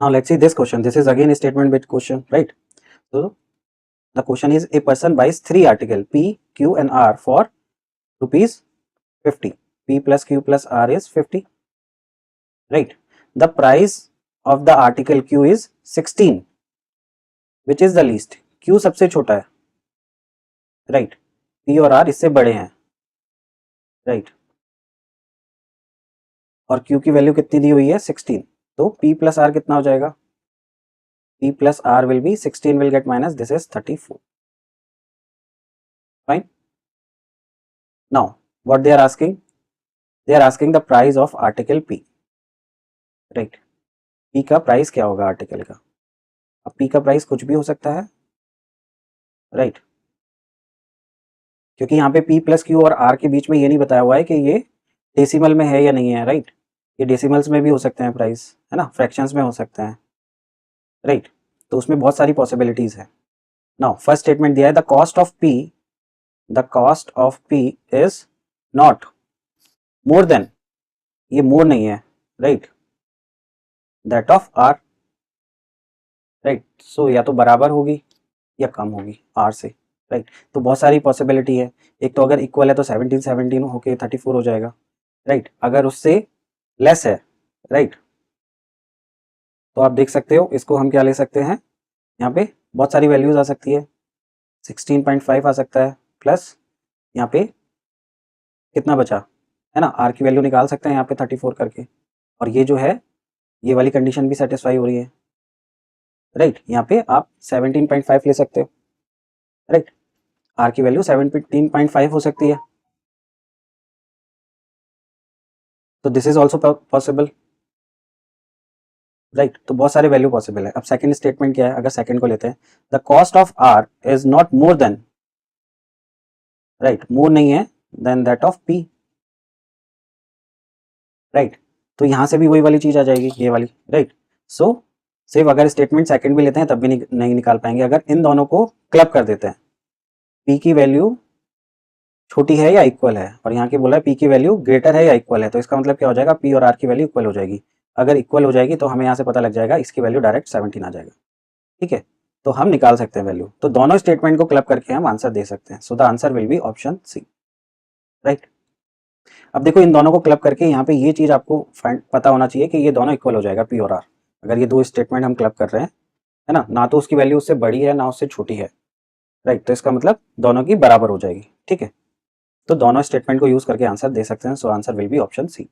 Now let's see this question. This is again a statement based question, right? So the question is, a person buys 3 articles P, Q and R for rupees 50. P plus Q plus R is 50, right? The price of the article Q is 16. Which is the least? Q सबसे छोटा है, right? P और R इससे बड़े हैं, right? और Q की value कितनी दी हुई है? 16. तो P plus R कितना हो जाएगा? P plus R will be 16 will get minus, this is 34. Fine. Now what they are asking? They are asking the price of article P, right? P का price क्या होगा आर्टिकल का? अब P का price कुछ भी हो सकता है, right? क्योंकि यहाँ पे P प्लस Q और R के बीच में ये नहीं बताया हुआ है कि ये डेसिमल में है या नहीं है, राइट? ये डेसिमल्स में भी हो सकते हैं प्राइस, है ना, फ्रैक्शंस में हो सकते हैं, राइट? तो उसमें बहुत सारी पॉसिबिलिटीज है। नाउ फर्स्ट स्टेटमेंट दिया है, the cost of P is not more than, ये मोर नहीं है, right, that of R, right? So या तो बराबर होगी या कम होगी R से, राइट? तो बहुत सारी पॉसिबिलिटी है। एक तो अगर इक्वल है तो 17 होके 34 हो जाएगा, राइट? अगर उससे लेस है, राइट, तो आप देख सकते हो इसको हम क्या ले सकते हैं, यहाँ पे बहुत सारी वैल्यूज आ सकती है, 16.5 आ सकता है, प्लस यहाँ पे कितना बचा, है ना, R की वैल्यू निकाल सकते हैं यहाँ पे 34 करके, और ये जो है ये वाली कंडीशन भी सेटिस्फाई हो रही है, राइट? यहाँ पे आप 17.5 ले सकते हो, राइट? R की वैल्यू 17.5 हो सकती है, तो this is also possible, right? तो बहुत सारे वैल्यू पॉसिबल है। अब सेकंड स्टेटमेंट क्या है, अगर सेकंड को लेते हैं, the cost of R is not more than, right, more नहीं है than that of P, right? तो यहां से भी वही वाली चीज आ जाएगी, ये वाली, राइट? सो सिर्फ अगर स्टेटमेंट सेकंड भी लेते हैं तब भी नहीं निकाल पाएंगे। अगर इन दोनों को क्लब कर देते हैं, P की वैल्यू छोटी है या इक्वल है, और यहाँ की बोला है P की वैल्यू ग्रेटर है या इक्वल है, तो इसका मतलब क्या हो जाएगा, P और R की वैल्यू इक्वल हो जाएगी। अगर इक्वल हो जाएगी तो हमें यहाँ से पता लग जाएगा इसकी वैल्यू डायरेक्ट 17 आ जाएगा, ठीक है? तो हम निकाल सकते हैं वैल्यू। तो दोनों स्टेटमेंट को क्लब करके हम आंसर दे सकते हैं। So the answer will be option C, right? अब देखो इन दोनों को क्लब करके यहाँ पे ये चीज आपको पता होना चाहिए कि ये दोनों इक्वल हो जाएगा, P और R। अगर ये दो स्टेटमेंट हम क्लब कर रहे हैं, है ना तो उसकी वैल्यू उससे बड़ी है ना उससे छोटी है, राइट? तो इसका मतलब दोनों की बराबर हो जाएगी, ठीक है? तो दोनों स्टेटमेंट को यूज करके आंसर दे सकते हैं। So answer will be option C.